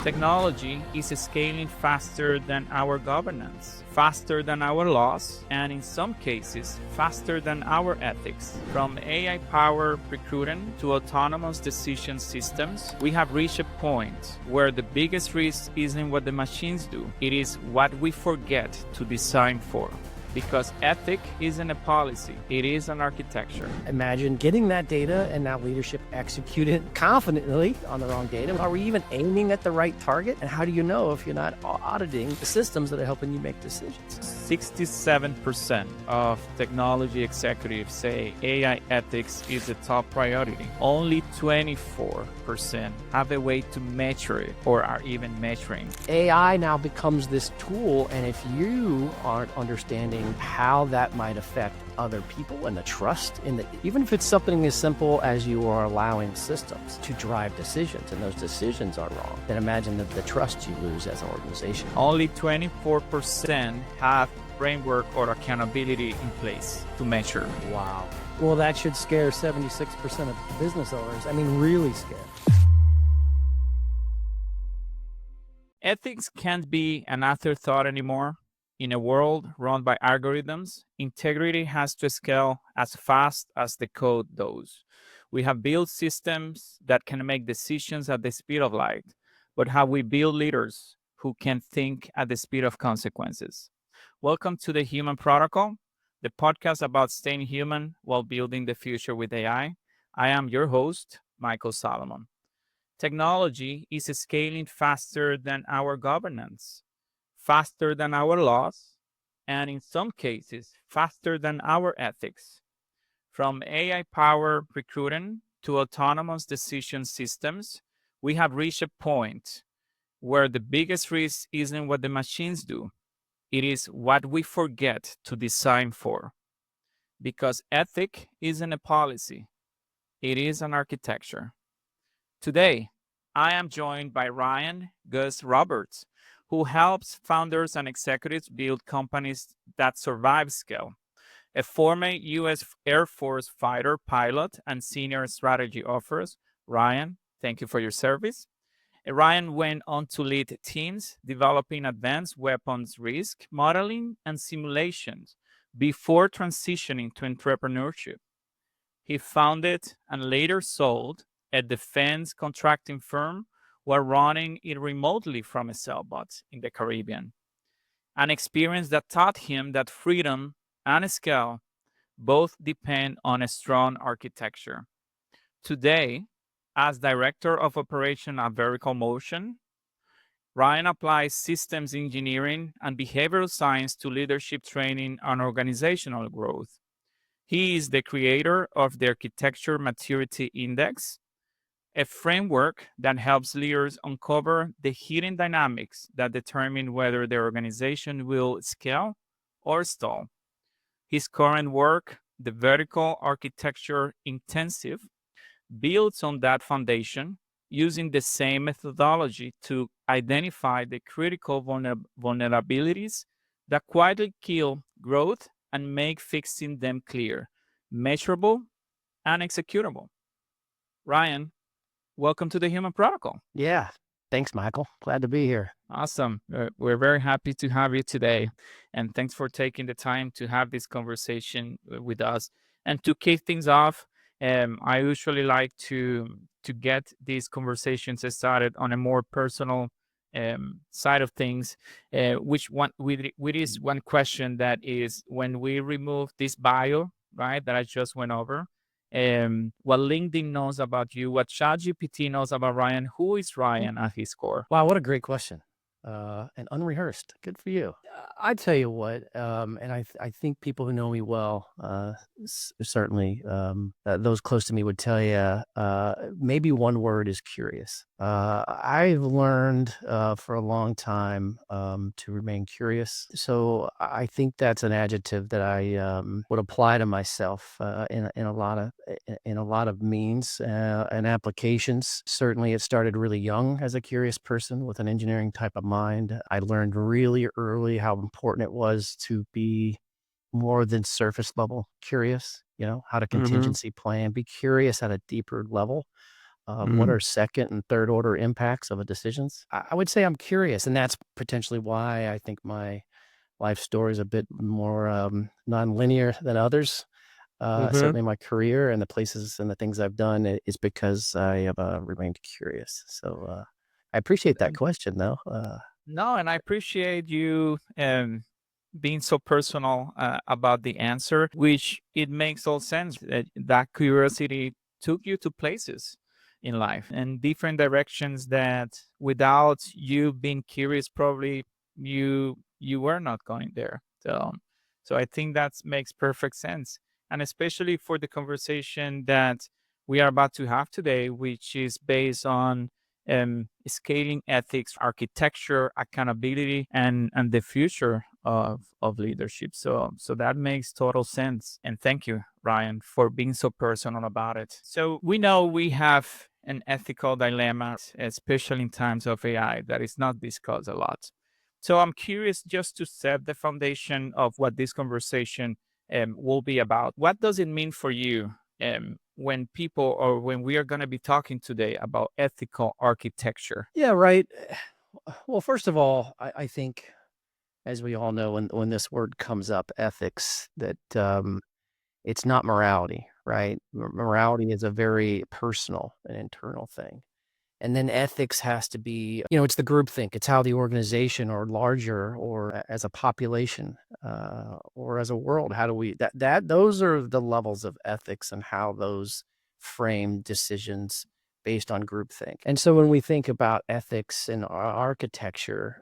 Technology is scaling faster than our governance, faster than our laws, and in some cases, faster than our ethics. From AI-powered recruiting to autonomous decision systems, we have reached a point where the biggest risk isn't what the machines do, it is what we forget to design for. Because ethic isn't a policy, it is an architecture. Imagine getting that data and now leadership execute it confidently on the wrong data. Are we even aiming at the right target? And how do you know if you're not auditing the systems that are helping you make decisions? 67% of technology executives say AI ethics is a top priority. Only 24% have a way to measure it or are even measuring. AI now becomes this tool, and if you aren't understanding how that might affect other people and the trust in the, even if it's something as simple as you are allowing systems to drive decisions and those decisions are wrong, then imagine the trust you lose as an organization. Only 24% have framework or accountability in place to measure. Wow. Well, that should scare 76% of business owners. I mean, really scare. Ethics can't be an afterthought anymore. In a world run by algorithms, integrity has to scale as fast as the code does. We have built systems that can make decisions at the speed of light, but have we built leaders who can think at the speed of consequences? Welcome to the Human Protocol, the podcast about staying human while building the future with AI. I am your host, Mykel Salomon. Technology is scaling faster than our governance, faster than our laws, and in some cases, faster than our ethics. From AI-powered recruiting to autonomous decision systems, we have reached a point where the biggest risk isn't what the machines do, it is what we forget to design for. Because ethic isn't a policy, it is an architecture. Today, I am joined by Ryan Gus Roberts, who helps founders and executives build companies that survive scale. A former U.S. Air Force fighter pilot and senior strategy officers, Ryan, thank you for your service. Ryan went on to lead teams developing advanced weapons risk modeling and simulations before transitioning to entrepreneurship. He founded and later sold a defense contracting firm while running it remotely from a sailboat in the Caribbean. An experience that taught him that freedom and scale both depend on a strong architecture. Today, as Director of Operation at Vertical Motion, Ryan applies systems engineering and behavioral science to leadership training and organizational growth. He is the creator of the Architecture Maturity Index, a framework that helps leaders uncover the hidden dynamics that determine whether their organization will scale or stall. His current work, the Vertical Architecture Intensive, builds on that foundation using the same methodology to identify the critical vulnerabilities that quietly kill growth and make fixing them clear, measurable, and executable. Ryan, welcome to the Human Protocol. Yeah. Thanks, Mykel. Glad to be here. Awesome. We're very happy to have you today. And thanks for taking the time to have this conversation with us. And to kick things off, I usually like to get these conversations started on a more personal side of things, which is one question that is when we remove this bio, right, that I just went over, what LinkedIn knows about you, what ChatGPT knows about Ryan, who is Ryan at his core? Wow, what a great question. And unrehearsed. Good for you. I tell you what, and I think people who know me well, certainly those close to me would tell you, maybe one word is curious. I've learned for a long time to remain curious. So I think that's an adjective that I would apply to myself in a lot of means and applications. Certainly, it started really young as a curious person with an engineering type of mind. I learned really early how important it was to be more than surface level curious, how to contingency plan, be curious at a deeper level. What are Mm. second and third order impacts of a decisions? I would say I'm curious, and that's potentially why I think my life story is a bit more nonlinear than others. Mhm. Certainly my career and the places and the things I've done is because I have remained curious. So I appreciate that question, though. No, and I appreciate you being so personal about the answer, which it makes all sense that that curiosity took you to places in life and different directions that without you being curious, probably you were not going there. So I think that makes perfect sense, and especially for the conversation that we are about to have today, which is based on scaling ethics, architecture, accountability, and the future of leadership. So that makes total sense. And thank you, Ryan, for being so personal about it. So we know we have an ethical dilemma, especially in times of AI, that is not discussed a lot. So I'm curious just to set the foundation of what this conversation will be about. What does it mean for you when people or when we are going to be talking today about ethical architecture? Yeah, right. Well, first of all, I think, as we all know, when this word comes up, ethics, that it's not morality, right? Morality is a very personal and internal thing. And then ethics has to be, it's the group think. It's how the organization or larger or as a population or as a world, how do we, those are the levels of ethics and how those frame decisions based on groupthink. And so when we think about ethics and architecture,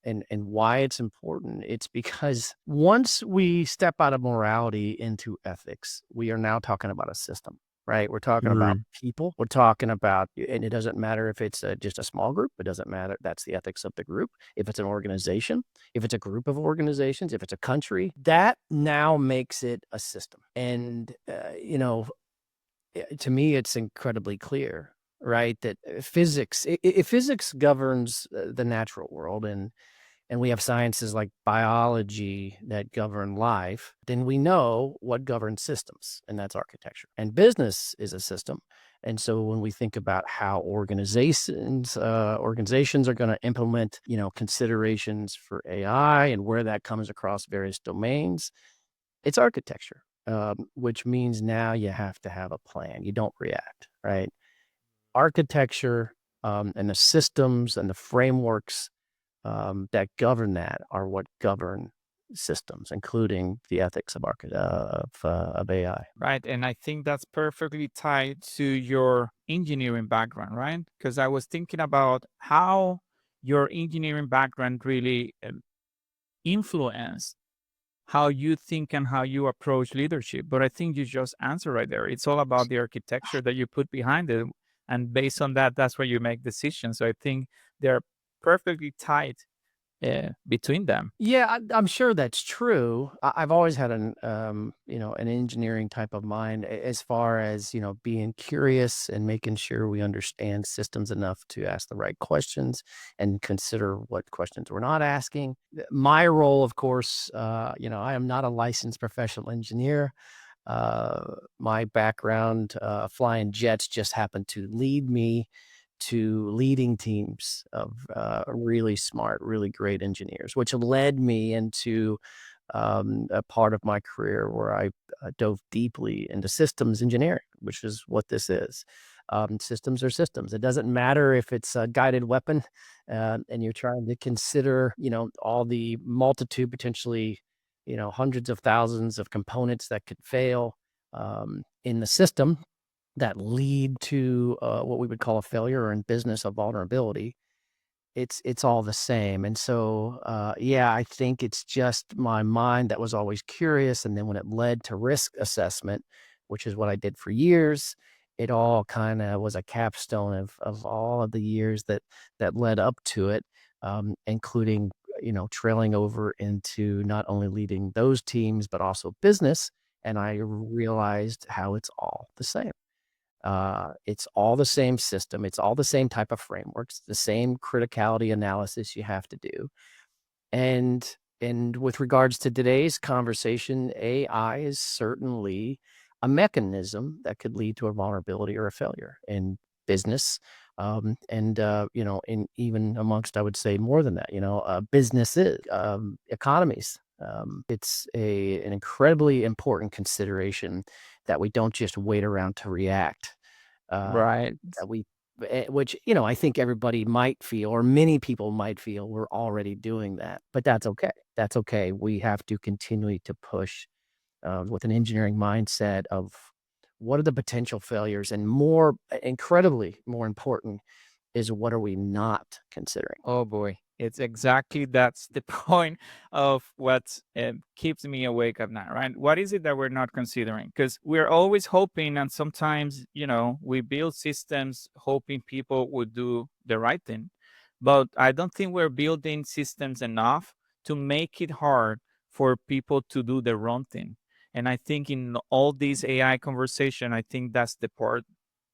and why it's important, it's because once we step out of morality into ethics, we are now talking about a system. Right? We're talking about Mm. people. We're talking about, and it doesn't matter if it's just a small group. It doesn't matter. That's the ethics of the group. If it's an organization, if it's a group of organizations, if it's a country, that now makes it a system. And, to me, it's incredibly clear, right? That physics, if physics governs the natural world and we have sciences like biology that govern life, then we know what governs systems, and that's architecture. And business is a system. And so when we think about how organizations are going to implement, considerations for AI and where that comes across various domains, it's architecture, which means now you have to have a plan. You don't react, right? Architecture and the systems and the frameworks that govern that are what govern systems, including the ethics of AI. Right. And I think that's perfectly tied to your engineering background, right? Because I was thinking about how your engineering background really influenced how you think and how you approach leadership. But I think you just answered right there. It's all about the architecture that you put behind it. And based on that, that's where you make decisions. So I think they're perfectly tied between them. Yeah, I'm sure that's true. I've always had an engineering type of mind as far as, being curious and making sure we understand systems enough to ask the right questions and consider what questions we're not asking. My role, of course, I am not a licensed professional engineer. My background, flying jets, just happened to lead me to leading teams of really smart, really great engineers, which led me into a part of my career where I dove deeply into systems engineering, which is what this is. Systems are systems. It doesn't matter if it's a guided weapon and you're trying to consider, all the multitude, potentially, hundreds of thousands of components that could fail in the system that lead to what we would call a failure, or in business, a vulnerability. It's all the same. And so, yeah, I think it's just my mind that was always curious, and then when it led to risk assessment, which is what I did for years, it all kinda was a capstone of all of the years that led up to it, including, trailing over into not only leading those teams, but also business, and I realized how it's all the same. It's all the same system. It's all the same type of frameworks, the same criticality analysis you have to do. And with regards to today's conversation, AI is certainly a mechanism that could lead to a vulnerability or a failure in business. And in even amongst, I would say more than that, businesses, economies. It's an incredibly important consideration that we don't just wait around to react. Right. That we, which I think everybody might feel, or many people might feel, we're already doing that, but that's okay. That's okay. We have to continually to push with an engineering mindset of what are the potential failures, and incredibly more important, is what are we not considering? Oh boy, it's exactly that's the point of what keeps me awake at night, right? What is it that we're not considering? Because we're always hoping, and sometimes, we build systems hoping people would do the right thing. But I don't think we're building systems enough to make it hard for people to do the wrong thing. And I think in all these AI conversation, I think that's the part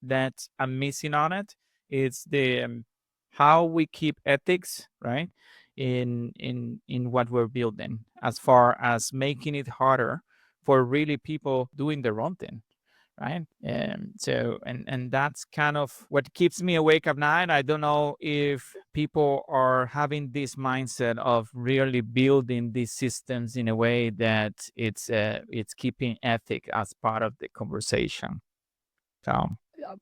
that I'm missing on it. It's the how we keep ethics right in what we're building, as far as making it harder for really people doing the wrong thing, right? And that's kind of what keeps me awake at night. I don't know if people are having this mindset of really building these systems in a way that it's keeping ethic as part of the conversation. So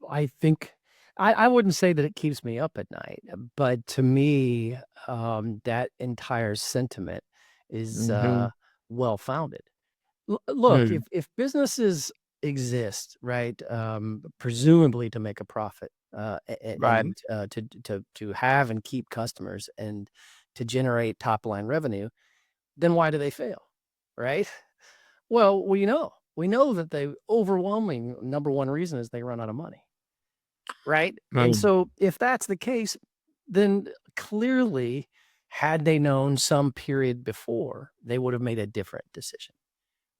I think I wouldn't say that it keeps me up at night, but to me, that entire sentiment is mhm. well founded. Look, Mm. if businesses exist, right, presumably to make a profit, Right. and to have and keep customers and to generate top line revenue, then why do they fail, right? Well, we know that the overwhelming number one reason is they run out of money, right? And Mm. so if that's the case, then clearly, had they known some period before, they would have made a different decision,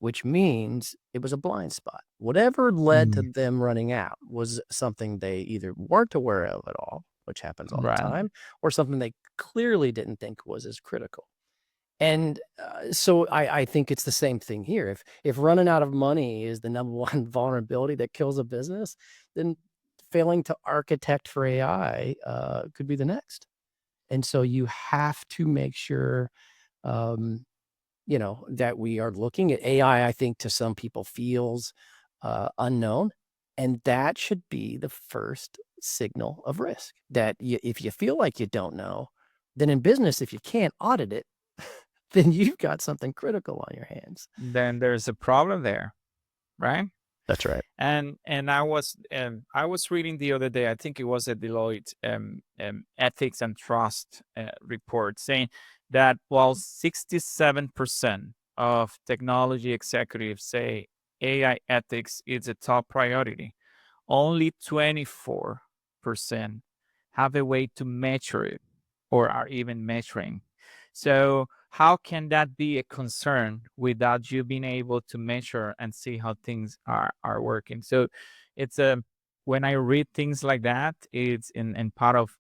which means it was a blind spot. Whatever led to Mm. them running out was something they either weren't aware of at all, which happens all the Right. time, or something they clearly didn't think was as critical. And so I think it's the same thing here. If running out of money is the number one vulnerability that kills a business, then failing to architect for AI could be the next. And so you have to make sure um, that we are looking at AI. I think to some people feels unknown, and that should be the first signal of risk. That if you feel like you don't know, then in business, if you can't audit it, then you've got something critical on your hands. Then there's a problem there, right? That's right. And I was reading the other day, I think it was a Deloitte ethics and trust report, saying that while 67% of technology executives say AI ethics is a top priority, only 24% have a way to measure it or are even measuring. So, how can that be a concern without you being able to measure and see how things are working? So, it's a when I read things like that, it's in part of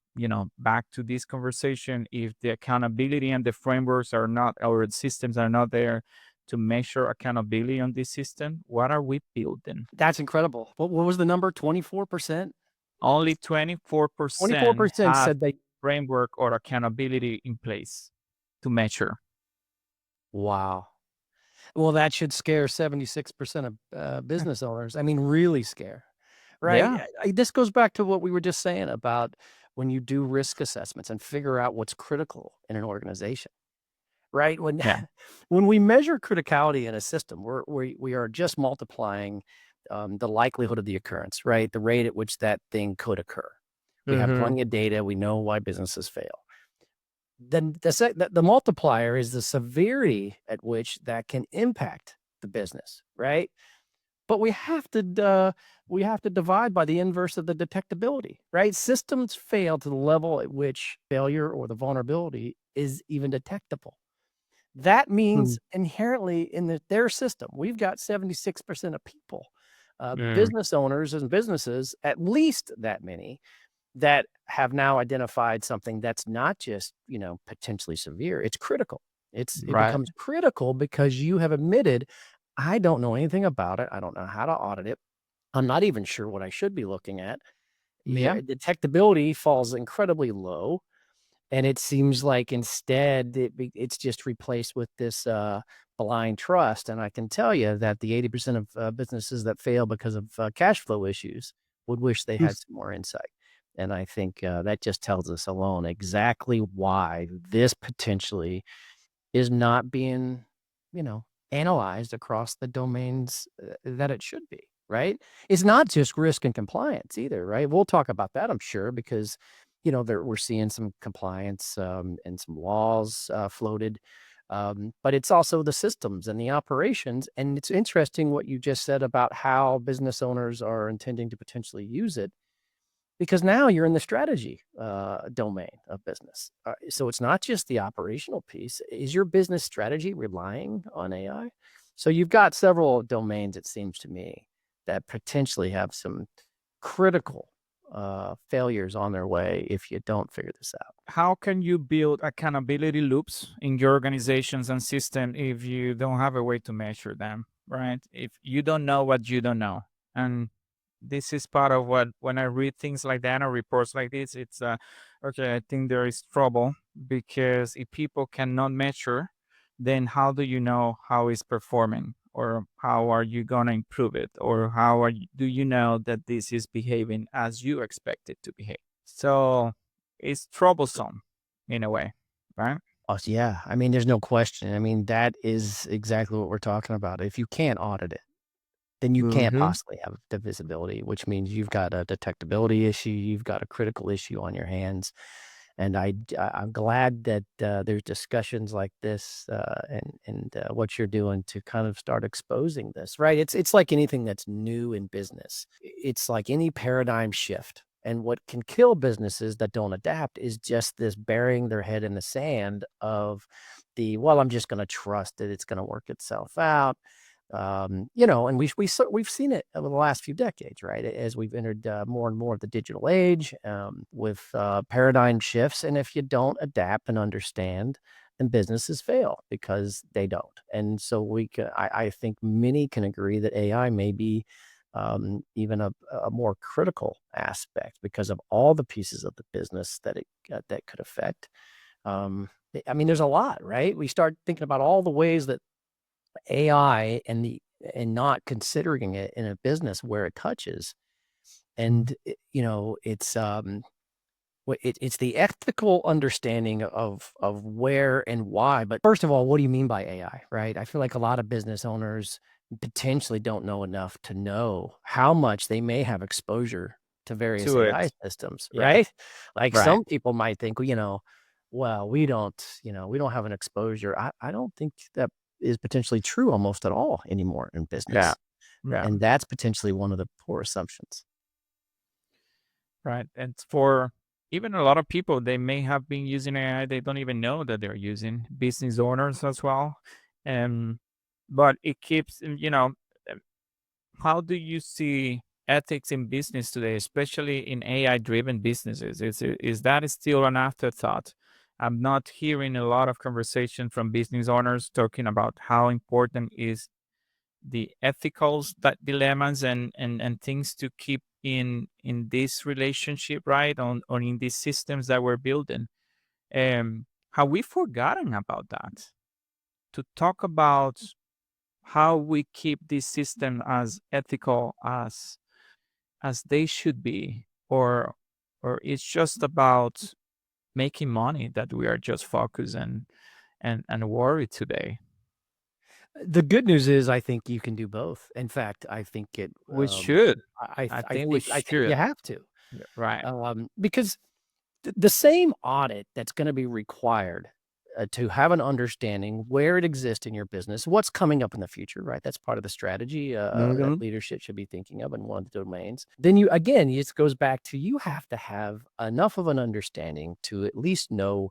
back to this conversation. If the accountability and the frameworks are not, or the systems are not there to measure accountability on this system, what are we building? That's incredible. What was the number? 24%? Only 24% 24% have said they framework or accountability in place to measure. wow. Well, that should scare 76% of business owners. I mean, really scare, right? Yeah, This goes back to what we were just saying about when you do risk assessments and figure out what's critical in an organization, right? When yeah. when we measure criticality in a system, we are just multiplying the likelihood of the occurrence, right? The rate at which that thing could occur. We have Mhm. plenty of data. We know why businesses fail. Then the multiplier is the severity at which that can impact the business, right? But we have to divide by the inverse of the detectability, right? Systems fail to the level at which failure or the vulnerability is even detectable. That Mm, means inherently in their system, we've got 76% of people, mm, business owners and businesses, at least that many, that have now identified something that's not just, potentially severe, it's critical. It right. becomes critical because you have admitted, I don't know anything about it. I don't know how to audit it. I'm not even sure what I should be looking at. Yeah. Your detectability falls incredibly low, and it seems like instead it's just replaced with this blind trust. And I can tell you that the 80% of businesses that fail because of cash flow issues would wish they had some more insight. And I think that just tells us alone exactly why this potentially is not being, you know, analyzed across the domains that it should be, right? It's not just risk and compliance either, right? We'll talk about that, I'm sure, because, we're seeing some compliance and some laws floated. But it's also the systems and the operations. And it's interesting what you just said about how business owners are intending to potentially use it because now you're in the strategy domain of business. So it's not just the operational piece. Is your business strategy relying on AI? So you've got several domains, it seems to me, that potentially have some critical failures on their way if you don't figure this out. How can you build accountability loops in your organizations and system if you don't have a way to measure them, right? If you don't know what you don't know. And this is part of what when I read things like that or reports like this, it's okay, I think there is trouble because if people cannot measure, then how do you know how it's performing or how are you going to improve it or do you know that this is behaving as you expect it to behave? So it's troublesome in a way, right? Oh, yeah. I mean, there's no question. I mean, that is exactly what we're talking about. If you can't audit it, then you can't Mm-hmm. possibly have the visibility, which means you've got a detectability issue, you've got a critical issue on your hands. And I'm glad that there's discussions like this and what you're doing to kind of start exposing this, right? It's like anything that's new in business. It's like any paradigm shift. And what can kill businesses that don't adapt is just this burying their head in the sand of well, I'm just going to trust that it's going to work itself out. And we've seen it over the last few decades, right? As we've entered more and more of the digital age with paradigm shifts, and if you don't adapt and understand, then businesses fail because they don't. And so I think many can agree that AI may be even a more critical aspect because of all the pieces of the business that could affect. I mean, there's a lot, right? We start thinking about all the ways that AI and not considering it in a business where it touches. And, it's the ethical understanding of where and why. But first of all, what do you mean by AI, right? I feel like a lot of business owners potentially don't know enough to know how much they may have exposure to various To AI it. systems, Yeah. right? Like Right. some people might think, well, we don't have an exposure. I don't think that is potentially true almost at all anymore in Yeah. business. Yeah. And that's potentially one of the poor assumptions. Right. And for even a lot of people, they may have been using AI, they don't even know that they're using business owners as well. Um, but it keeps, um, how do you see ethics in business today, especially in AI driven businesses? Is that still an afterthought? I'm not hearing a lot of conversation from business owners talking about how important is the ethical dilemmas and things to keep in this relationship, right, on in these systems that we're building. Have we forgotten about that to talk about how we keep this system as ethical as they should be, or it's just about making money that we are just focused and worried today? The good news is I think you can do both. In fact, I think We should. I think we I think you should. have to, Yeah, right. because the same audit that's gonna be required, to have an understanding where it exists in your business, what's coming up in the future, right? That's part of the strategy, that Mhm. leadership should be thinking of in one of the domains. Then you again, it goes back to you have to have enough of an understanding to at least know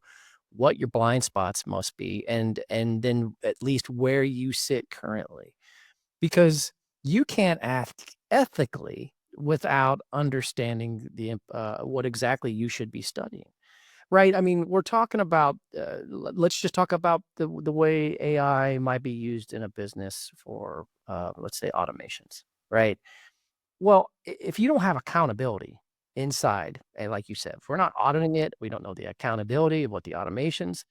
what your blind spots must be and then at least where you sit currently. Because you can't act ethically without understanding what exactly you should be studying. right? I mean, we're talking about, let's just talk about the way AI might be used in a business for, let's say, automations, right? Well, if you don't have accountability inside, and like you said, if we're not auditing it, we don't know the accountability of what the automations,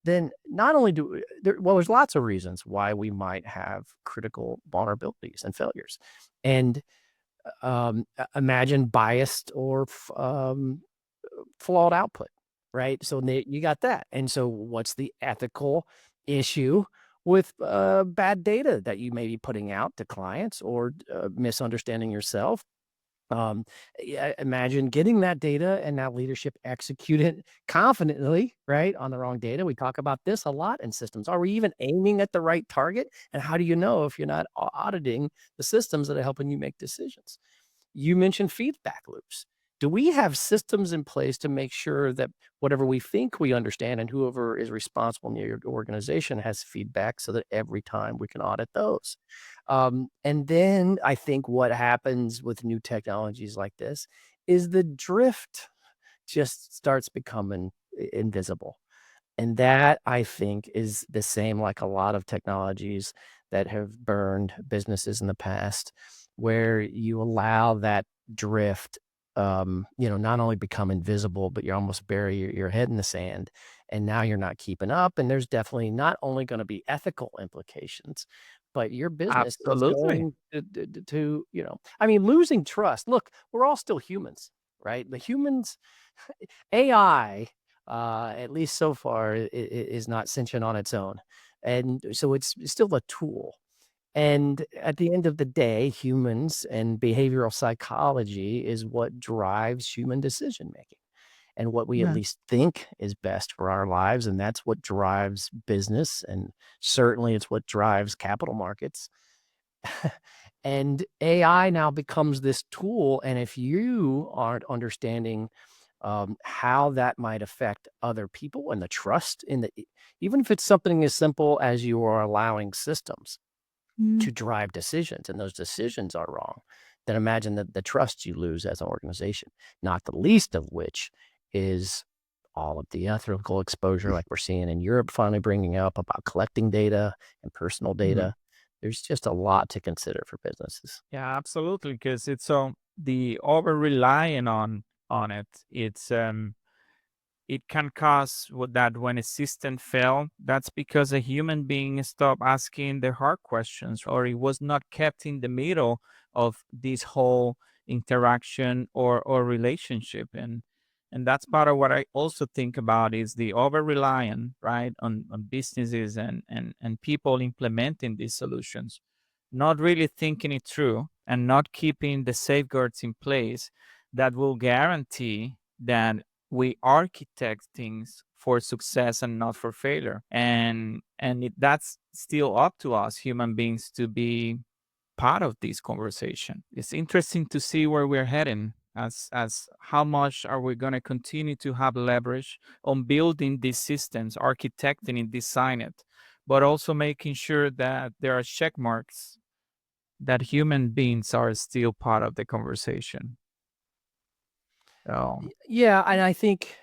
then not only do there's lots of reasons why we might have critical vulnerabilities and failures. And imagine biased or flawed output, right? So you got that. And so what's the ethical issue with bad data that you may be putting out to clients or misunderstanding yourself? Um, yeah, imagine getting that data and that leadership execute it confidently, right, on the wrong data. We talk about this a lot in systems. Are we even aiming at the right target? And how do you know if you're not auditing the systems that are helping you make decisions? You mentioned feedback loops. Do we have systems in place to make sure that whatever we think we understand and whoever is responsible in your organization has feedback so that every time we can audit those? And then I think what happens with new technologies like this is the drift just starts becoming invisible. And that, I think, is the same like a lot of technologies that have burned businesses in the past, where you allow that drift, not only become invisible, but you almost bury your head in the sand, and now you're not keeping up, and there's definitely not only gonna be ethical implications, but your business is Absolutely. going I mean, losing trust. Look, we're all still humans, right? The humans AI, at least so far, is not sentient on its own, and so it's still a tool, and at the end of the day, humans and behavioral psychology is what drives human decision making, and what we at Yeah. least think is best for our lives, and that's what drives business, and certainly it's what drives capital markets. And AI now becomes this tool, and if you aren't understanding how that might affect other people and the trust in even if it's something as simple as you are allowing systems Mm. to drive decisions and those decisions are wrong, then imagine the trust you lose as an organization, not the least of which is all of the ethical exposure like we're seeing in Europe finally bringing up about collecting data and personal Mhm. data. There's just a lot to consider for businesses. Yeah, absolutely. Because it's so the over relying on it. It can cause that when a system fail, that's because a human being stopped asking the hard questions, or it was not kept in the middle of this whole interaction or relationship. And that's part of what I also think about is the over reliance, right, on businesses and people implementing these solutions, not really thinking it through and not keeping the safeguards in place that will guarantee that we architect things for success and not for failure. That's still up to us human beings to be part of this conversation. It's interesting to see where we're heading, as how much are we going to continue to have leverage on building these systems, architecting and design it, but also making sure that there are check marks that human beings are still part of the conversation. So, Yeah, and I think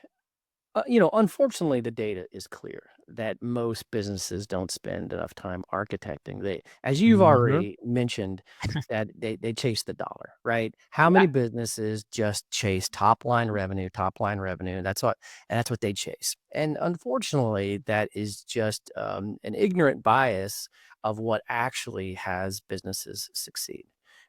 unfortunately, the data is clear that most businesses don't spend enough time architecting. As you've mhm. already mentioned, that they chase the dollar, right? How Yeah. many businesses just chase top line revenue? And that's what they chase. And unfortunately, that is just an ignorant bias of what actually has businesses succeed,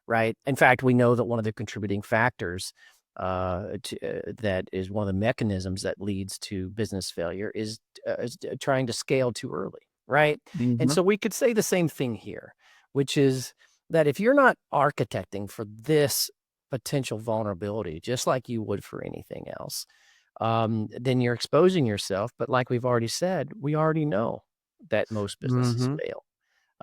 right? In fact, we know that one of the contributing factors that is one of the mechanisms that leads to business failure is trying to scale too early, right? And Mhm. so we could say the same thing here, which is that if you're not architecting for this potential vulnerability, just like you would for anything else, then you're exposing yourself. But like we've already said, we already know that most businesses Mhm. fail.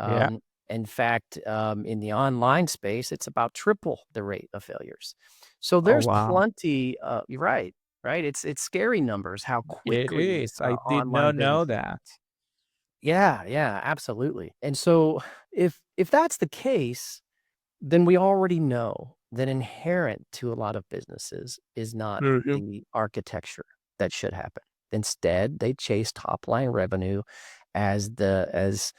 Yeah. In fact, in the online space, it's about triple the rate of failures. So Oh, there's wow. plenty. You're right, right. It's scary numbers how It quickly is. I did online not know businesses. that. Yeah, yeah, absolutely. And so if that's the case, then we already know that inherent to a lot of businesses is not Mhm. the architecture that should happen. Instead, they chase top line revenue as the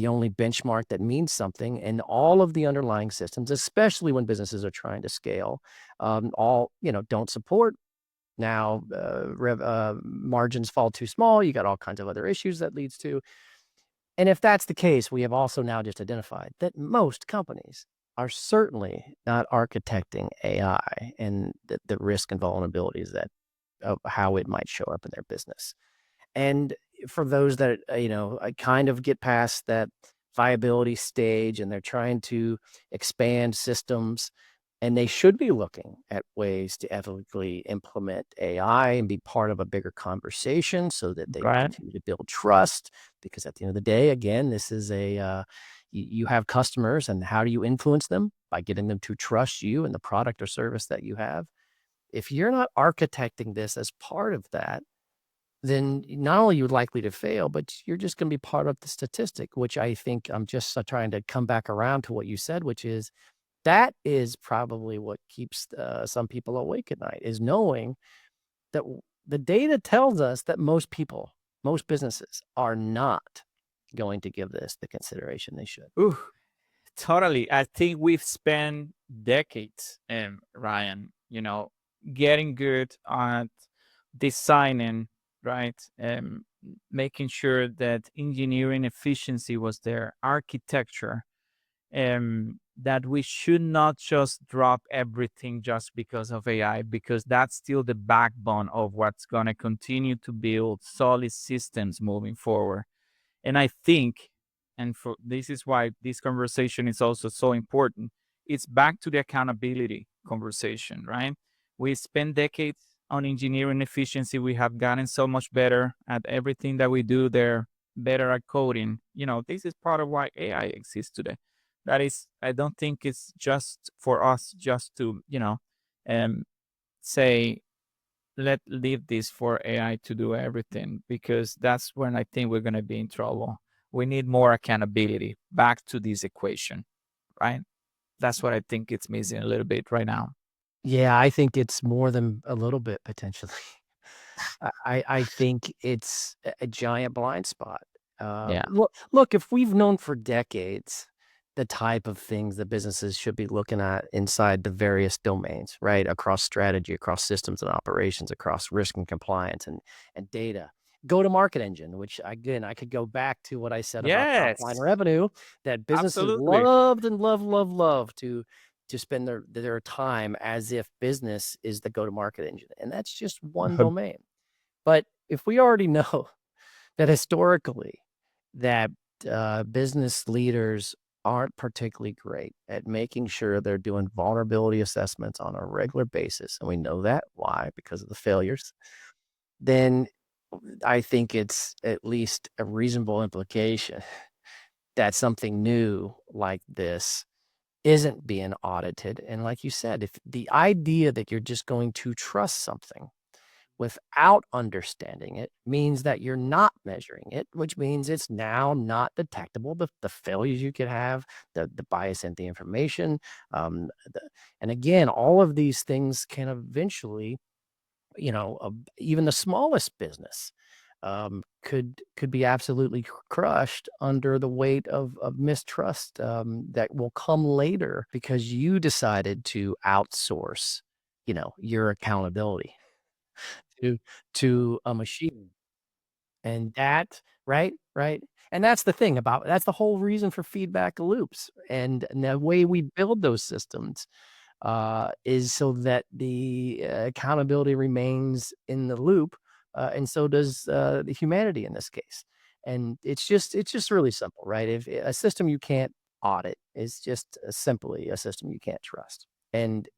only benchmark that means something, and all of the underlying systems, especially when businesses are trying to scale, all don't support. Now, margins fall too small. You got all kinds of other issues that leads to. And if that's the case, we have also now just identified that most companies are certainly not architecting AI and the risk and vulnerabilities that of how it might show up in their business. And for those that, kind of get past that viability stage and they're trying to expand systems, and they should be looking at ways to ethically implement AI and be part of a bigger conversation so that they Right. continue to build trust. Because at the end of the day, again, this is you have customers, and how do you influence them? By getting them to trust you and the product or service that you have. If you're not architecting this as part of that, then not only are you likely to fail, but you're just going to be part of the statistic, which I think I'm just trying to come back around to what you said, which is that is probably what keeps some people awake at night, is knowing that the data tells us that most people, most businesses are not going to give this the consideration they should. Ooh, totally. I think we've spent decades, Ryan, getting good at designing, right? Making sure that engineering efficiency was there, architecture, that we should not just drop everything just because of AI, because that's still the backbone of what's going to continue to build solid systems moving forward. And I think, and for this is why this conversation is also so important, it's back to the accountability conversation, right? We spend decades on engineering efficiency. We have gotten so much better at everything that we do there, better at coding. This is part of why AI exists today. That is, I don't think it's just for us just to, um, say, let leave this for AI to do everything, because that's when I think we're going to be in trouble. We need more accountability back to this equation, right? That's what I think it's missing a little bit right now. Yeah, I think it's more than a little bit potentially. I think it's a giant blind spot. Yeah. Look, if we've known for decades the type of things that businesses should be looking at inside the various domains, right? Across strategy, across systems and operations, across risk and compliance and data. Go-to-market engine, which again, I could go back to what I said about top line Yes, revenue, that businesses absolutely. loved and love to spend their time as if business is the go-to-market engine. And that's just one domain. But if we already know that historically that business leaders aren't particularly great at making sure they're doing vulnerability assessments on a regular basis, and we know that why, because of the failures, then I think it's at least a reasonable implication that something new like this isn't being audited. And like you said, if the idea that you're just going to trust something without understanding it means that you're not measuring it, which means it's now not detectable. The failures you could have, the bias in the information, and again, all of these things can eventually, even the smallest business could be absolutely crushed under the weight of mistrust that will come later because you decided to outsource, your accountability to to a machine. And that right, and that's the thing about that's the whole reason for feedback loops, and the way we build those systems, is so that the, accountability remains in the loop, and so does, the humanity in this case, and it's just really simple, right? If a system you can't audit is just, simply a system you can't trust, and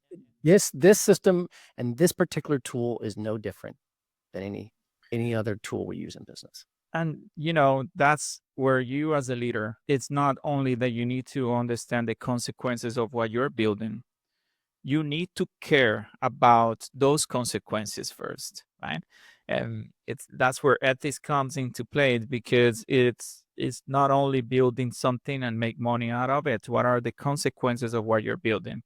this system and this particular tool is no different than any other tool we use in business. And that's where you as a leader, it's not only that you need to understand the consequences of what you're building, you need to care about those consequences first, right? And that's where ethics comes into play, because it's not only building something and make money out of it. What are the consequences of what you're building?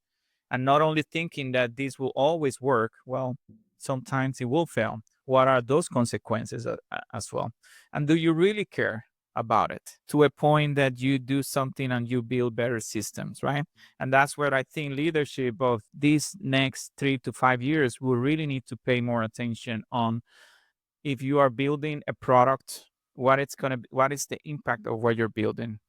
And not only thinking that this will always work. Well, sometimes it will fail. What are those consequences as well? And do you really care about it to a point that you do something and you build better systems, right? And that's where I think leadership of these next 3 to 5 years will really need to pay more attention on. If you are building a product, what is the impact of what you're building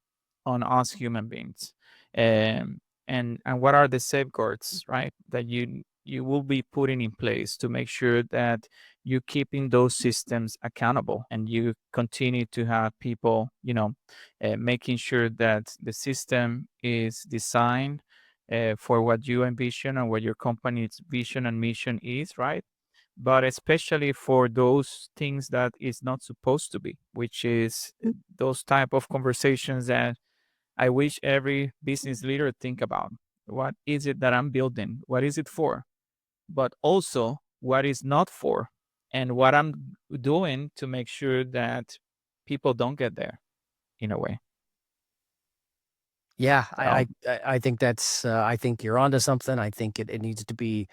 on us human beings, um, and what are the safeguards, right, that you will be putting in place to make sure that you keeping those systems accountable and you continue to have people, making sure that the system is designed for what you envision and what your company's vision and mission is, right? But especially for those things that is not supposed to be, which is those type of conversations that I wish every business leader think about. What is it that I'm building? What is it for? But also what is not for, and what I'm doing to make sure that people don't get there in a way. Yeah, So I think that's I think you're onto something. I think it needs to be,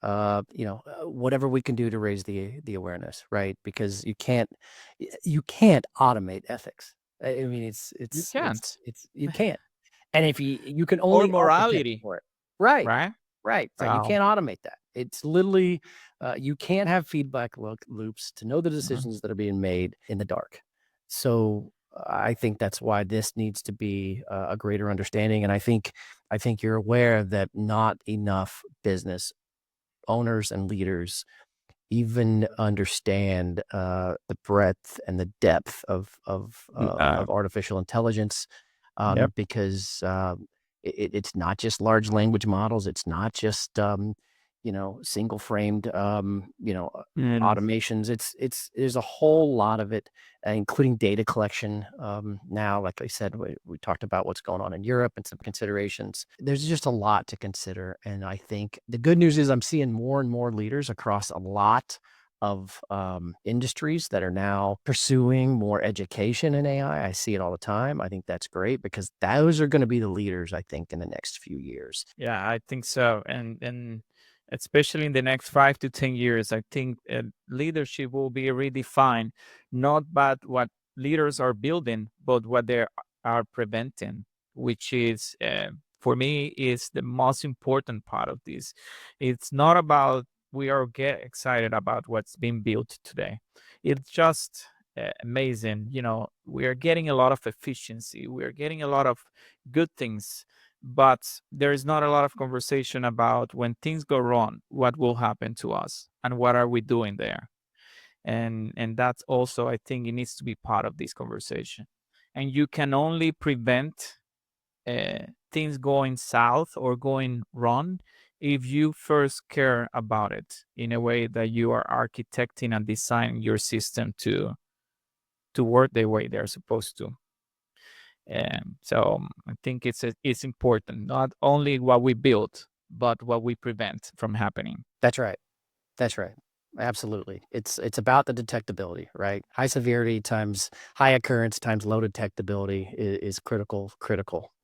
whatever we can do to raise the awareness, right? Because you can't automate ethics. I mean, you can't. you can't. And if you can Or only architect morality, for it. Right. right? Right. You So can't automate that. It's literally you can't have feedback loops to know the mhm. decisions that are being made in the dark. So I think that's why this needs to be a greater understanding. And I think you're aware that not enough business owners and leaders even understand the breadth and the depth Uh, of artificial intelligence, yep. because it's not just large language models. It's not just single framed And automations. It's there's a whole lot of it, including data collection. Now, like I said, we talked about what's going on in Europe and some considerations. There's just a lot to consider, and I think the good news is I'm seeing more and more leaders across a lot of industries that are now pursuing more education in AI. I see it all the time. I think that's great because those are going to be the leaders, I think, in the next few years. yeah, I think so. And especially in the next 5 to 10 years, I think leadership will be redefined, not by what leaders are building, but what they are preventing, which is, for me, is the most important part of this. It's not about we are get excited about what's being built today. It's just amazing. We are getting a lot of efficiency. We are getting a lot of good things, but there is not a lot of conversation about when things go wrong, what will happen to us and what are we doing there. And that's also, I think, it needs to be part of this conversation. And you can only prevent things going south or going wrong if you first care about it in a way that you are architecting and designing your system to work the way they're supposed to. So I think it's important not only what we build, but what we prevent from happening. That's right. That's right. Absolutely. It's about the detectability, right? High severity times high occurrence times low detectability is critical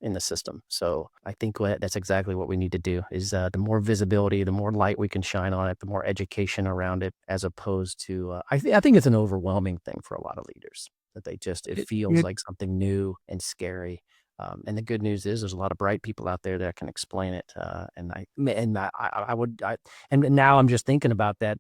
in the system. So I think that's exactly what we need to do is the more visibility, the more light we can shine on it, the more education around it, as opposed to I think it's an overwhelming thing for a lot of leaders that it It, feels it like something new and scary. And the good news is there's a lot of bright people out there that can explain it. I would and now I'm just thinking about that.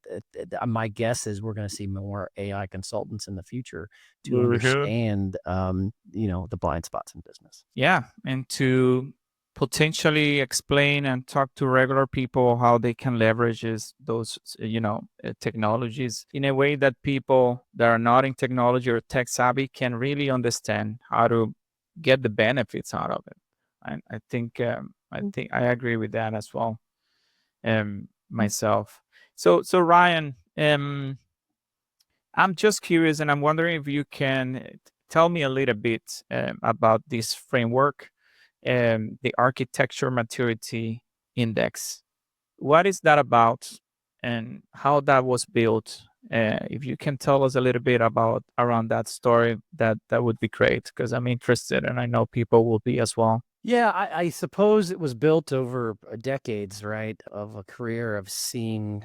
My guess is we're going to see more AI consultants in the future to Mhm. understand, the blind spots in business. Yeah, and to potentially explain and talk to regular people how they can leverage those technologies in a way that people that are not in technology or tech savvy can really understand how to get the benefits out of it. And I think I agree with that as well, myself. So Ryan, I'm just curious, and I'm wondering if you can tell me a little bit about this framework, the Architecture Maturity Index. What is that about, and how that was built? If you can tell us a little bit about around that story, that would be great because I'm interested, and I know people will be as well. Yeah, I suppose it was built over decades, right, of a career of seeing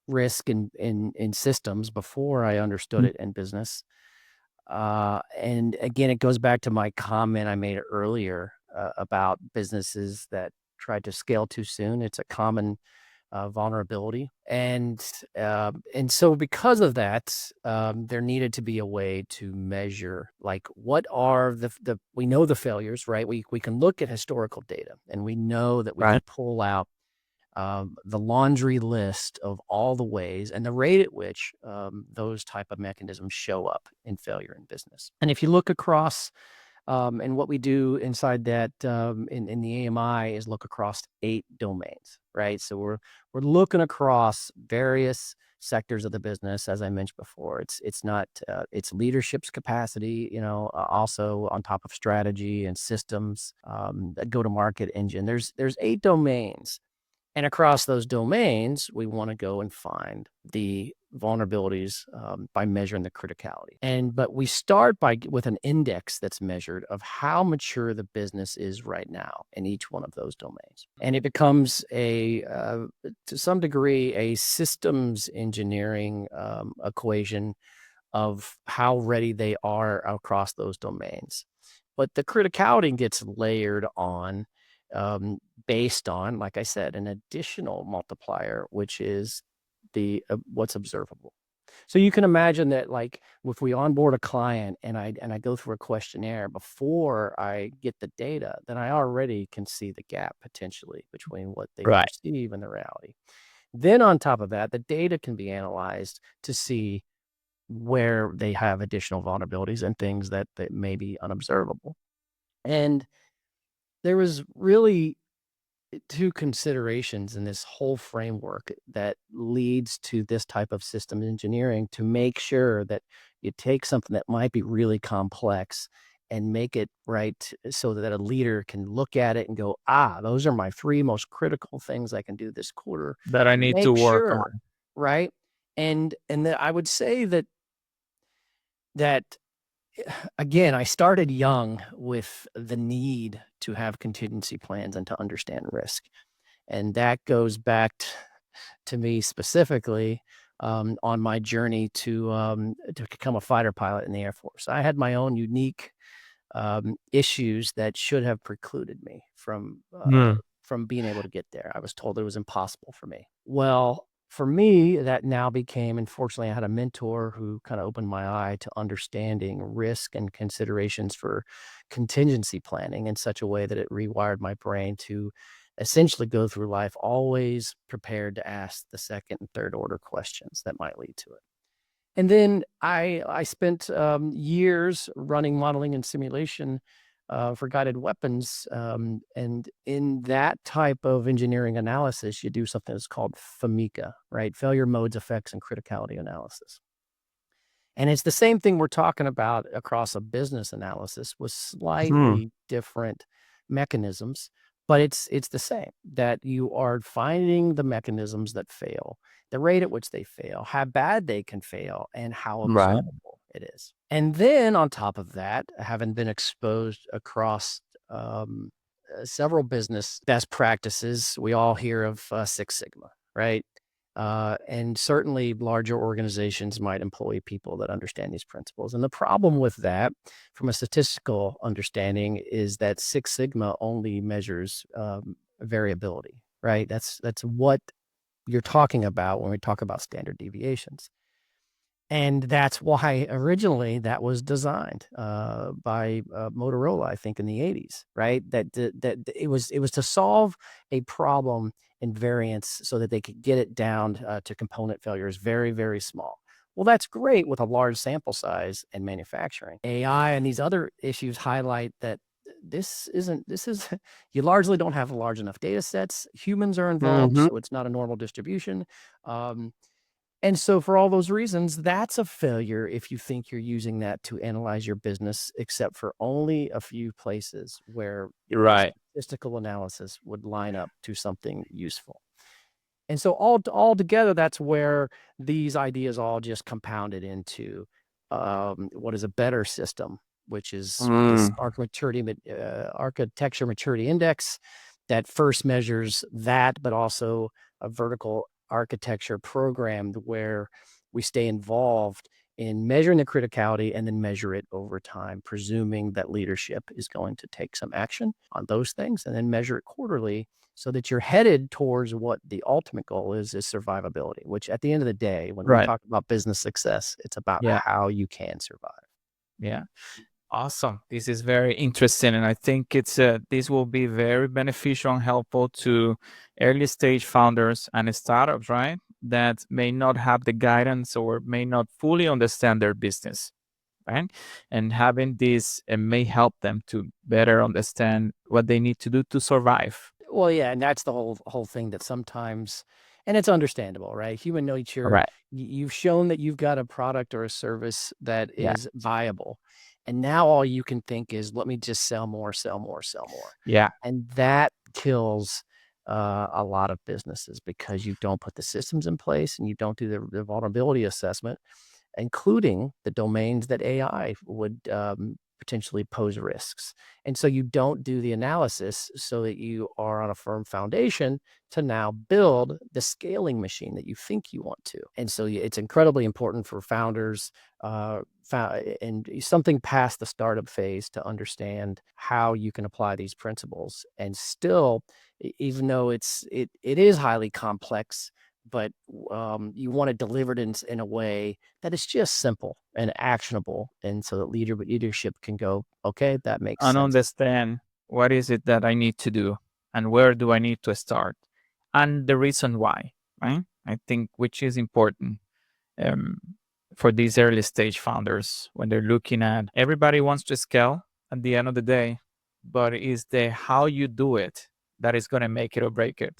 risk in systems before I understood it in business. And again, it goes back to my comment I made earlier about businesses that tried to scale too soon. It's a common vulnerability, and so because of that, there needed to be a way to measure, like, what are the we know the failures, right? We can look at historical data, and we know that we can Right. pull out the laundry list of all the ways and the rate at which those type of mechanisms show up in failure in business. And if you look across, and what we do inside that in the AMI is look across 8 domains, right? So we're looking across various sectors of the business, as I mentioned before. It's not it's leadership's capacity, also on top of strategy and systems, go to market engine. There's 8 domains, and across those domains, we want to go and find the vulnerabilities by measuring the criticality. But we start with an index that's measured of how mature the business is right now in each one of those domains, and it becomes to some degree a systems engineering equation of how ready they are across those domains. But the criticality gets layered on, um, based on, like I said, an additional multiplier, which is the what's observable. So you can imagine that, like, if we onboard a client and I go through a questionnaire before I get the data, then I already can see the gap potentially between what they Right. perceive and the reality. Then on top of that, the data can be analyzed to see where they have additional vulnerabilities and things that may be unobservable. And there was really 2 considerations in this whole framework that leads to this type of system engineering, to make sure that you take something that might be really complex and make it right so that a leader can look at it and go, those are my 3 most critical things I can do this quarter. That I need to Make work sure, on. right? And that I would say that again, I started young with the need to have contingency plans and to understand risk. And that goes back to me specifically, on my journey to become a fighter pilot in the Air Force. I had my own unique issues that should have precluded me Mm. from being able to get there. I was told it was impossible for me. Well, for me, that now became, unfortunately, I had a mentor who kind of opened my eye to understanding risk and considerations for contingency planning in such a way that it rewired my brain to essentially go through life always prepared to ask the second and third order questions that might lead to it. And then I spent years running modeling and simulation for guided weapons, and in that type of engineering analysis, you do something that's called FAMICA, right? Failure modes, effects, and criticality analysis. And it's the same thing we're talking about across a business analysis with Mm. slightly different mechanisms, but it's the same, that you are finding the mechanisms that fail, the rate at which they fail, how bad they can fail, and how Right. observable it is. And then on top of that, having been exposed across several business best practices, we all hear of Six Sigma, right? And certainly larger organizations might employ people that understand these principles. And the problem with that, from a statistical understanding, is that Six Sigma only measures variability, right? That's what you're talking about when we talk about standard deviations. And that's why originally that was designed by Motorola, I think, in the 80s, right? That it was to solve a problem in variance so that they could get it down to component failures very, very small. Well, that's great with a large sample size and manufacturing. AI and these other issues highlight that this is you largely don't have large enough data sets. Humans are involved, Mhm. so it's not a normal distribution. Um, and so for all those reasons, that's a failure if you think you're using that to analyze your business, except for only a few places where You're a right. statistical analysis would line up to something useful. And so all together, that's where these ideas all just compounded into what is a better system, which is this Mm. architecture maturity index that first measures that, but also a vertical architecture programmed where we stay involved in measuring the criticality and then measure it over time, presuming that leadership is going to take some action on those things and then measure it quarterly so that you're headed towards what the ultimate goal is survivability, which at the end of the day, when we Right. talk about business success, it's about Yeah. how you can survive. Yeah. Awesome. This is very interesting, and I think this will be very beneficial and helpful to early stage founders and startups, right? That may not have the guidance or may not fully understand their business, right? And having this may help them to better understand what they need to do to survive. Well, yeah, and that's the whole thing that sometimes, and it's understandable, right? Human nature, Right. you've shown that you've got a product or a service that Yeah. is viable. And now all you can think is, let me just sell more, sell more, sell more. Yeah. And that kills a lot of businesses because you don't put the systems in place and you don't do the vulnerability assessment, including the domains that AI would potentially pose risks. And so you don't do the analysis so that you are on a firm foundation to now build the scaling machine that you think you want to. And so it's incredibly important for founders and something past the startup phase to understand how you can apply these principles and still, even though it is highly complex, but you want to deliver it in a way that is just simple and actionable, and so that leadership can go, okay, that makes And sense. understand what is it that I need to do and where do I need to start and the reason why, right? I think which is important um, for these early stage founders when they're looking at everybody wants to scale at the end of the day, but it's the how you do it that is going to make it or break it.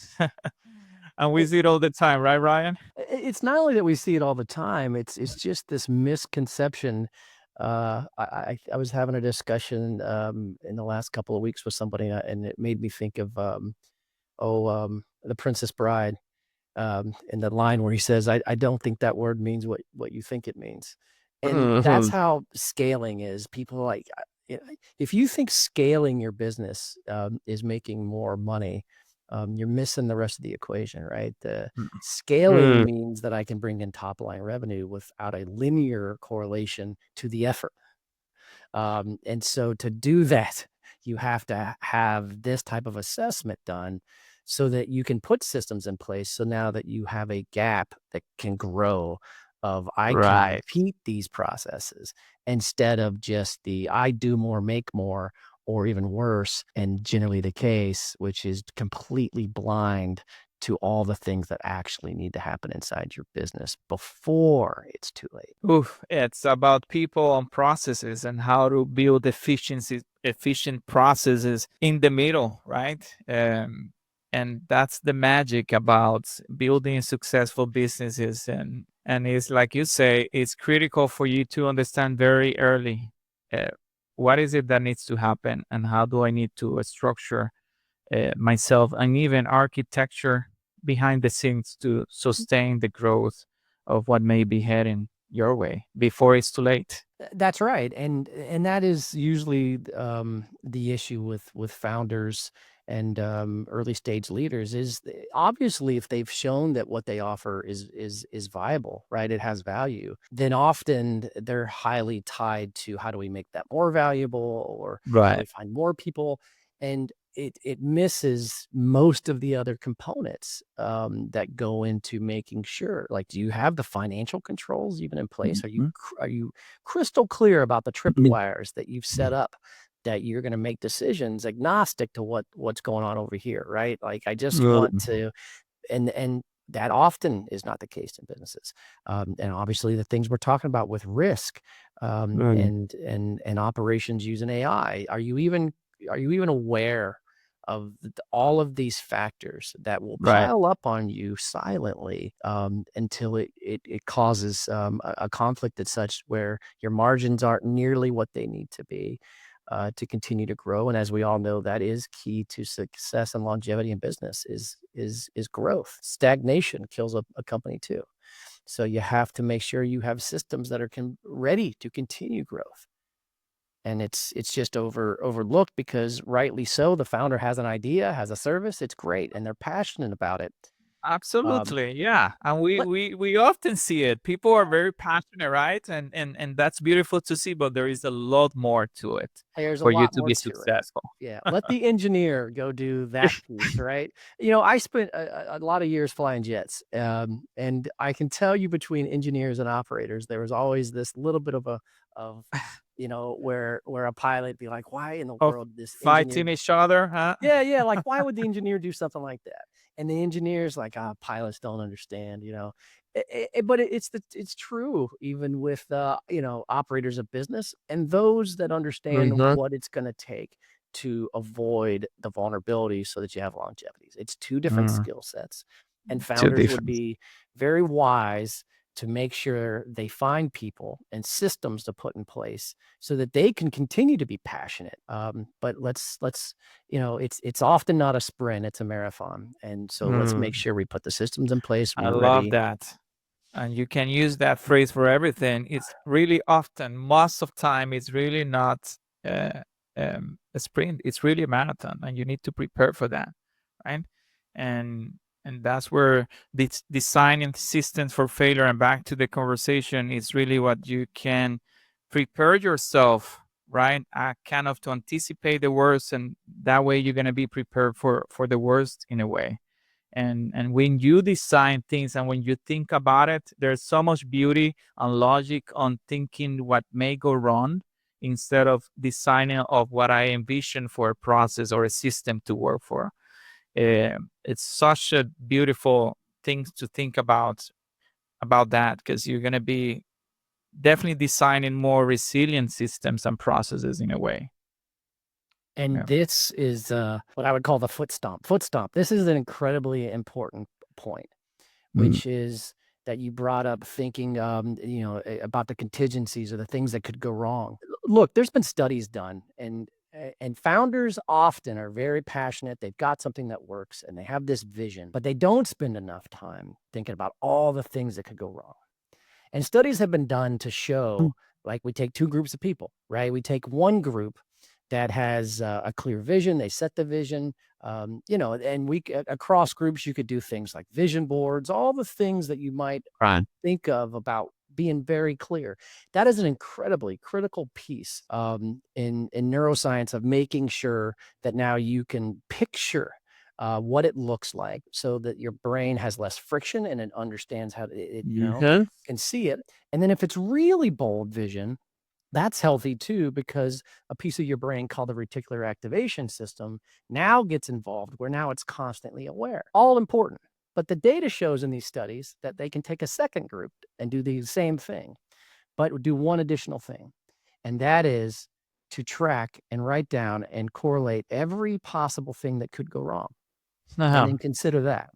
And we see it all the time, right, Ryan? It's not only that we see it all the time, it's just this misconception. I was having a discussion in the last couple of weeks with somebody, and it made me think of The Princess Bride, in the line where he says, I don't think that word means what you think it means. And that's Mhm. how scaling is. People are like, if you think scaling your business is making more money, you're missing the rest of the equation, right? The scaling Mm. means that I can bring in top line revenue without a linear correlation to the effort. And so to do that, you have to have this type of assessment done so that you can put systems in place. So now that you have a gap that can grow of I can Right. repeat these processes instead of just the I do more, make more, or even worse, and generally the case, which is completely blind to all the things that actually need to happen inside your business before it's too late. Oof, it's about people and processes and how to build efficient processes in the middle, right? And that's the magic about building successful businesses. And it's like you say, it's critical for you to understand very early uh, what is it that needs to happen and how do I need to structure myself and even architecture behind the scenes to sustain the growth of what may be heading your way before it's too late. That's right, and that is usually the issue with founders and early stage leaders is obviously if they've shown that what they offer is viable, right? It has value. Then often they're highly tied to how do we make that more valuable, or how do we Right. find more people, and it misses most of the other components that go into making sure. Like, do you have the financial controls even in place? Mhm. Are you crystal clear about the tripwires that you've set up, that you're going to make decisions agnostic to what's going on over here, right? Like, I just want Mm. to, and that often is not the case in businesses. And obviously the things we're talking about with risk Mm. and operations using AI, are you even aware of all of these factors that will Right. pile up on you silently until it causes a conflict that's such where your margins aren't nearly what they need to continue to grow. And as we all know, that is key to success and longevity in business is growth. Stagnation kills a company too. So you have to make sure you have systems that are ready to continue growth. And it's just overlooked because rightly so, the founder has an idea, has a service, it's great, and they're passionate about it. Absolutely, yeah, and we often see it. People are very passionate, right? And that's beautiful to see, but there is a lot more to it There's a for you lot to more be to it. successful. Yeah, let the engineer go do that piece, right? I spent a lot of years flying jets, and I can tell you between engineers and operators, there was always this little bit of where a pilot be like, "Why in the Of world this engineer?" fighting each other, huh? Yeah, yeah, like, why would the engineer do something like that? And the engineer's like, "Ah, pilots don't understand." But it's true even with, operators of business and those that understand Mhm. what it's gonna take to avoid the vulnerabilities so that you have longevities. It's 2 different Mm, skill sets, and too founders would different. be very wise to make sure they find people and systems to put in place so that they can continue to be passionate. But it's often not a sprint, it's a marathon. And so let's make Mm, sure we put the systems in place. I We're love ready. that. And you can use that phrase for everything. It's really often, most of time, it's really not uh, a sprint. It's really a marathon, and you need to prepare for that, right? And and that's where this designing systems for failure and back to the conversation is really what you can prepare yourself, right? Kind of to anticipate the worst, and that way you're gonna be prepared for the worst in a way. And when you design things and when you think about it, there's so much beauty and logic on thinking what may go wrong instead of designing of what I envision for a process or a system to work for. It's such a beautiful thing to think about that, because you're going to be definitely designing more resilient systems and processes in a way. And Yeah. this is what I would call the foot stomp. Foot stomp. This is an incredibly important point, Mm. which is that you brought up thinking, about the contingencies or the things that could go wrong. Look, there's been studies done, and founders often are very passionate. They've got something that works, and they have this vision, but they don't spend enough time thinking about all the things that could go wrong. And studies have been done to Mm. show, like, we take two groups of people, right? We take one group that has a clear vision. They set the vision, and across groups, you could do things like vision boards, all the things that you might Right. think of about being very clear. That is an incredibly critical piece in neuroscience of making sure that now you can picture what it looks like so that your brain has less friction and it understands how to, Mhm. can see it. And then if it's really bold vision, that's healthy too, because a piece of your brain called the reticular activation system now gets involved where now it's constantly aware. All important. But the data shows in these studies that they can take a second group and do the same thing, but do one additional thing. And that is to track and write down and correlate every possible thing that could go wrong and Uh-huh. then consider that.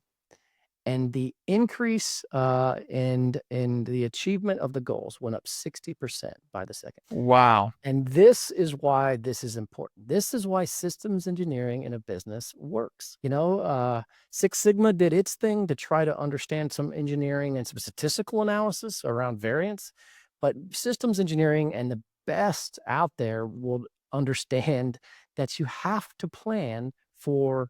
And the increase in the achievement of the goals went up 60% by the second. Wow. And this is why this is important. This is why systems engineering in a business works. Six Sigma did its thing to try to understand some engineering and some statistical analysis around variance, but systems engineering and the best out there will understand that you have to plan for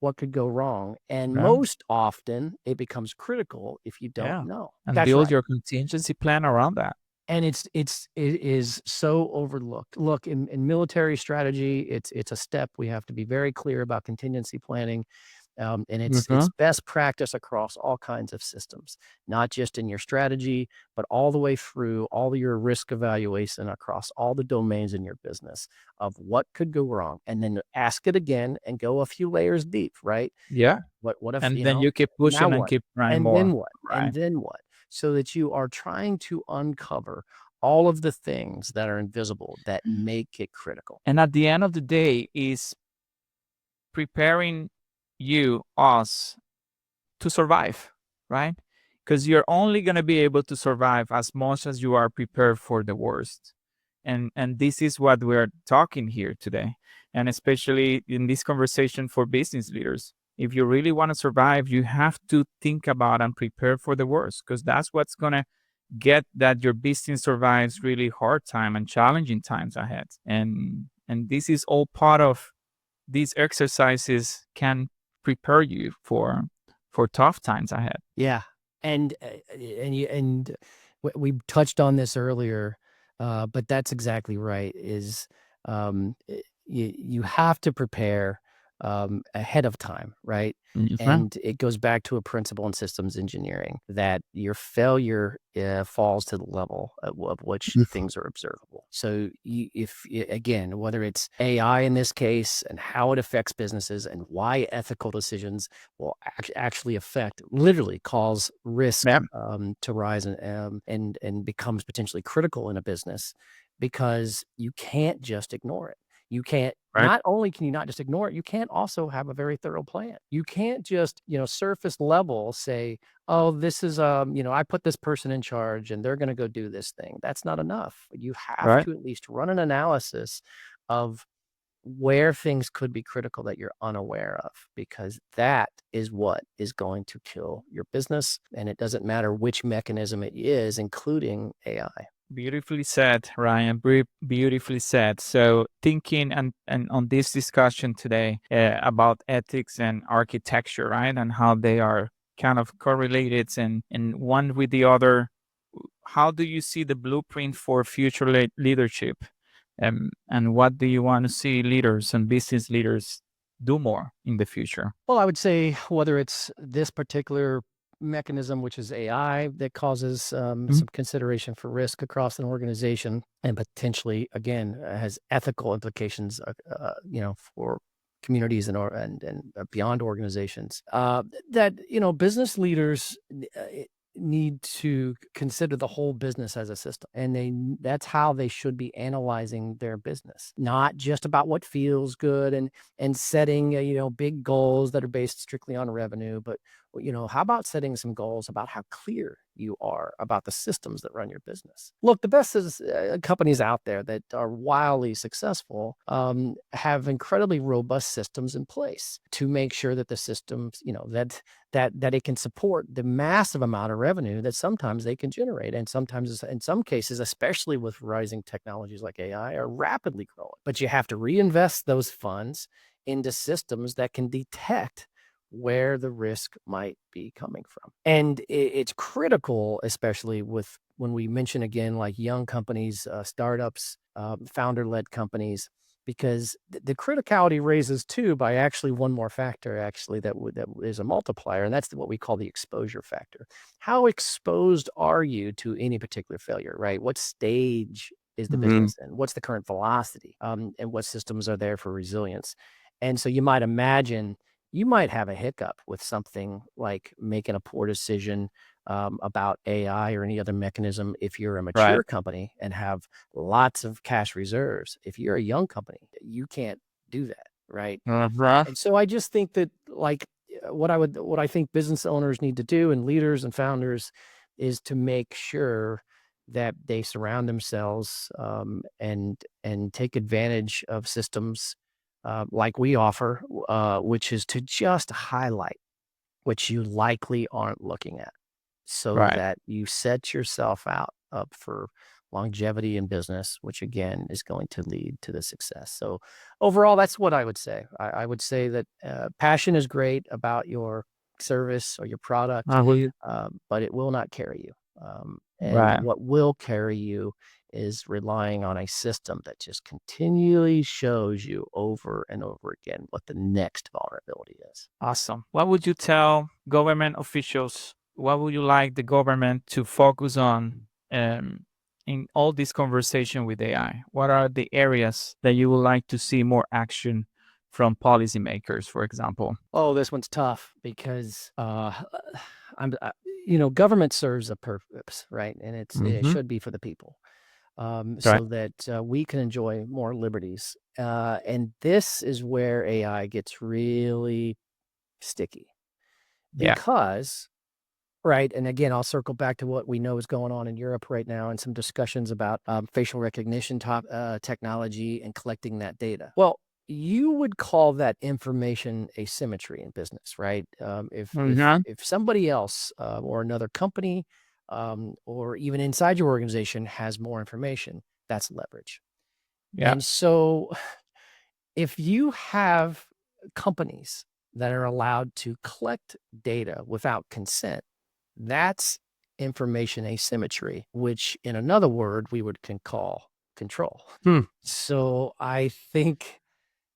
what could go wrong. And Yeah. most often it becomes critical if you don't Yeah. know. And That's build right. your contingency plan around that. And it is so overlooked. Look, in military strategy, it's a step. We have to be very clear about contingency planning, and it's Mhm. best practice across all kinds of systems, not just in your strategy, but all the way through all of your risk evaluation across all the domains in your business of what could go wrong, and then ask it again and go a few layers deep, right? Yeah. What if, And then you keep now pushing and what? keep trying And then more. what? And Right. then what? So that you are trying to uncover all of the things that are invisible that make it critical. And at the end of the day is preparing us to survive, right? Because you're only going to be able to survive as much as you are prepared for the worst. And this is what we're talking here today, and especially in this conversation for business leaders. If you really want to survive, you have to think about and prepare for the worst, because that's what's going to get that your business survives really hard time and challenging times ahead. And this is all part of these exercises can prepare you for tough times ahead. Yeah. And we touched on this earlier, but that's exactly right. You have to prepare ahead of time, right? Mhm. And it goes back to a principle in systems engineering that your failure falls to the level of which things are observable. So again, whether it's AI in this case and how it affects businesses and why ethical decisions will actually literally cause risk Yeah, to rise and becomes potentially critical in a business because you can't just ignore it. You can't. right, Not only can you not just ignore it, you can't also have a very thorough plan. You can't just, surface level say, oh, this is, I put this person in charge and they're going to go do this thing. That's not enough. You have right. to at least run an analysis of where things could be critical that you're unaware of, because that is what is going to kill your business. And it doesn't matter which mechanism it is, including AI. Beautifully said, Ryan. Beautifully said. So, thinking and on this discussion today about ethics and architecture, right, and how they are kind of correlated and one with the other. How do you see the blueprint for future leadership? And what do you want to see leaders and business leaders do more in the future? Well, I would say whether it's this particular mechanism, which is AI, that causes Mhm. some consideration for risk across an organization, and potentially, again, has ethical implications, for communities and beyond organizations. That business leaders need to consider the whole business as a system, and that's how they should be analyzing their business, not just about what feels good and setting big goals that are based strictly on revenue, but how about setting some goals about how clear you are about the systems that run your business? Look, the best is companies out there that are wildly successful have incredibly robust systems in place to make sure that the systems that it can support the massive amount of revenue that sometimes they can generate, and sometimes in some cases, especially with rising technologies like AI, are rapidly growing. But you have to reinvest those funds into systems that can detect where the risk might be coming from. And it's critical, especially with when we mention again, like young companies, startups, founder-led companies, because the criticality raises too by actually one more factor, actually, that is a multiplier, and that's what we call the exposure factor. How exposed are you to any particular failure, right? What stage is the Mhm. business in? What's the current velocity? And what systems are there for resilience? And so you might imagine you might have a hiccup with something like making a poor decision about AI or any other mechanism if you're a Right. mature company and have lots of cash reserves. If you're a young company, you can't do that, right? Uh-huh. And so I just think that, like, what I think business owners need to do, and leaders and founders, is to make sure that they surround themselves and take advantage of systems like we offer, which is to just highlight what you likely aren't looking at, so Right. that you set yourself up for longevity in business, which again is going to lead to the success. So overall, that's what I would say. I would say that passion is great about your service or your product, Will. but it will not carry you. And Right. what will carry you is relying on a system that just continually shows you over and over again what the next vulnerability is. Awesome. What would you tell government officials? What would you like the government to focus on in all this conversation with AI? What are the areas that you would like to see more action from policymakers, for example? Oh, this one's tough because I'm, government serves a purpose, right? And it Hmm. should be for the people, Right. so that we can enjoy more liberties. And this is where AI gets really sticky Yeah. because, right, and again, I'll circle back to what we know is going on in Europe right now and some discussions about facial recognition technology and collecting that data. Well, you would call that information asymmetry in business, right? Hmm. If somebody else or another company or even inside your organization has more information, that's leverage. Yeah. And so if you have companies that are allowed to collect data without consent, that's information asymmetry, which in another word we would can call control. So I think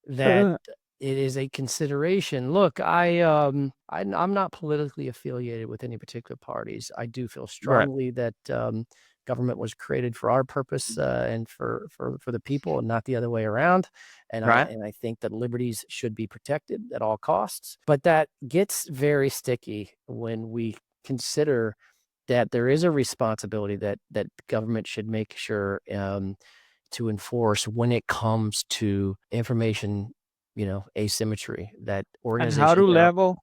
that Uh, it is a consideration. Look, I'm not politically affiliated with any particular parties. I do feel right, strongly that government was created for our purpose and for the people, and not the other way around. right. And I think that liberties should be protected at all costs. But that gets very sticky when we consider that there is a responsibility that government should make sure to enforce when it comes to information, asymmetry that And how to organizations are level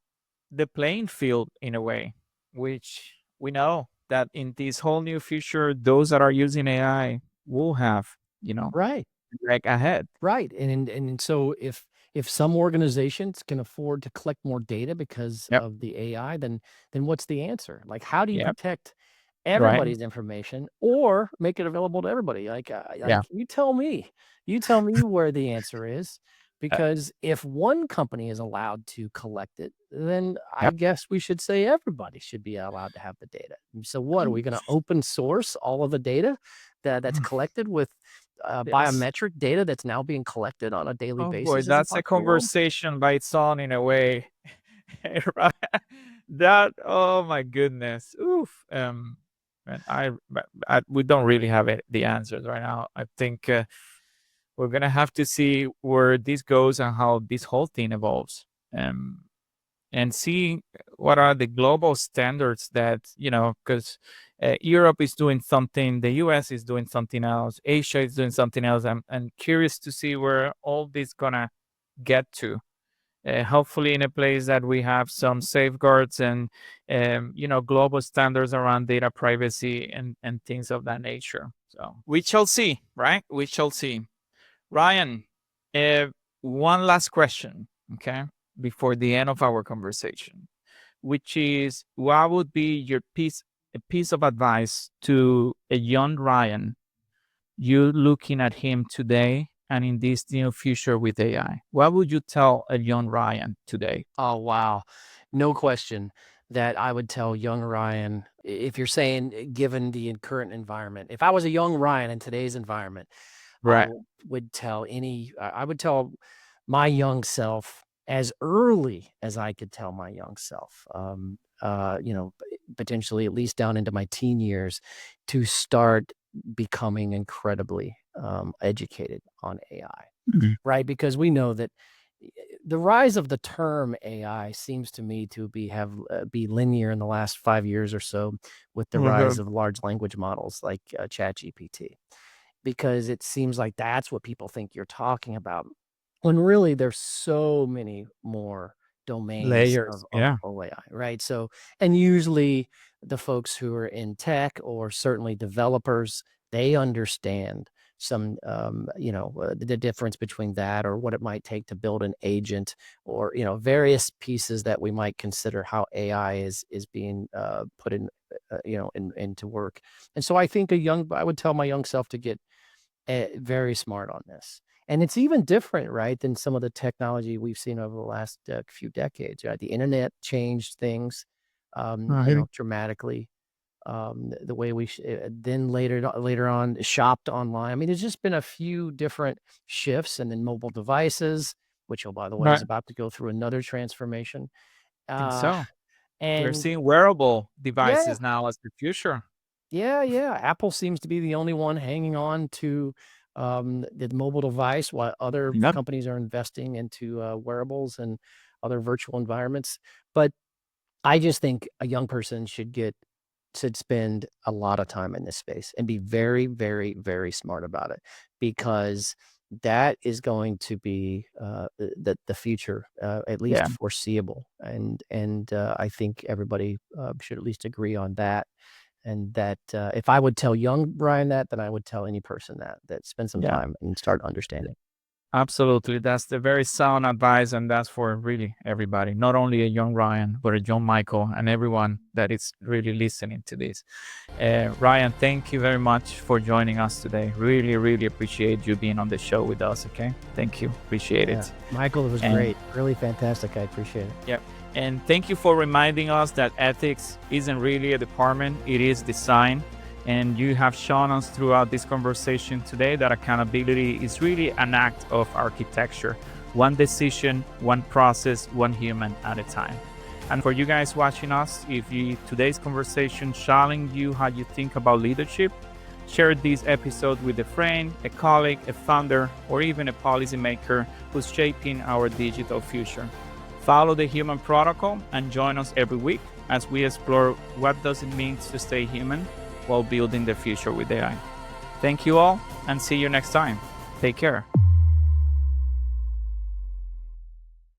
the playing field in a way, which we know that in this whole new future, those that are using AI will have, you know, right. leg ahead. Right. And so if some organizations can afford to collect more data because Yep. of the AI, then what's the answer? Like, how do you Yep. protect Right. everybody's information or make it available to everybody? Yeah. You tell me where the answer is. Uh, Because if one company is allowed to collect it, then I yep. guess we should say everybody should be allowed to have the data. So what are we going to open source all of the data that's collected with Yes. biometric data that's now being collected on a daily Oh boy, basis as a that's a part of the world? conversation by its own in a way. Right? That, oh my goodness. Oof. And we don't really have it, the answers right now. I think we're gonna have to see where this goes and how this whole thing evolves. Um, and see what are the global standards that, because Europe is doing something, the US is doing something else, Asia is doing something else. I'm curious to see where all this gonna get to. Hopefully in a place that we have some safeguards and global standards around data privacy and things of that nature. So we shall see, right? We shall see. Ryan, uh, one last question, okay, before the end of our conversation, which is, what would be a piece of advice to a young Ryan, you looking at him today and in this new future with AI? What would you tell a young Ryan today? Oh, wow. No question that I would tell young Ryan, if you're saying given the current environment, if I was a young Ryan in today's environment, Right. I would tell my young self as early as I could tell my young self, potentially at least down into my teen years, to start becoming incredibly educated on AI. Mhm. Right, because we know that the rise of the term AI seems to me to be linear in the last 5 years or so with the rise Okay. of large language models like ChatGPT, because it seems like that's what people think you're talking about, when really there's so many more domains Layers. of Yeah. OAI, right? So, and usually the folks who are in tech or certainly developers, they understand some, the difference between that or what it might take to build an agent or, various pieces that we might consider how AI is being put in, into work. And so I would tell my young self to get very smart on this. And it's even different, right, than some of the technology we've seen over the last few decades. Right, the internet changed things, Right. dramatically. The way then later on shopped online. I mean, there's just been a few different shifts, and then mobile devices, which, oh, by the way, is Right. about to go through another transformation. Think Uh, so. We're and seeing wearable yeah, devices now as the future. yeah. Apple seems to be the only one hanging on to the mobile device, while other Yep. companies are investing into wearables and other virtual environments. But I just think a young person should spend a lot of time in this space and be very, very, very smart about it, because that is going to be the future, at least Yeah. foreseeable. And I think everybody should at least agree on that. And that if I would tell young Brian that, then I would tell any person that spend some Yeah. time and start understanding. Absolutely. That's the very sound advice, and that's for really everybody, not only a young Ryan, but a young Mykel and everyone that is really listening to this. Ryan, thank you very much for joining us today. Really, really appreciate you being on the show with us. Okay. Thank you. Appreciate it. Mykel, it was great. Really fantastic. I appreciate it. Yep. And thank you for reminding us that ethics isn't really a department, it is design. And you have shown us throughout this conversation today that accountability is really an act of architecture. One decision, one process, one human at a time. And for you guys watching us, if today's conversation challenged you how you think about leadership, share this episode with a friend, a colleague, a founder, or even a policymaker who's shaping our digital future. Follow the Human Protocol and join us every week as we explore what does it mean to stay human while building the future with AI. Thank you all, and see you next time. Take care.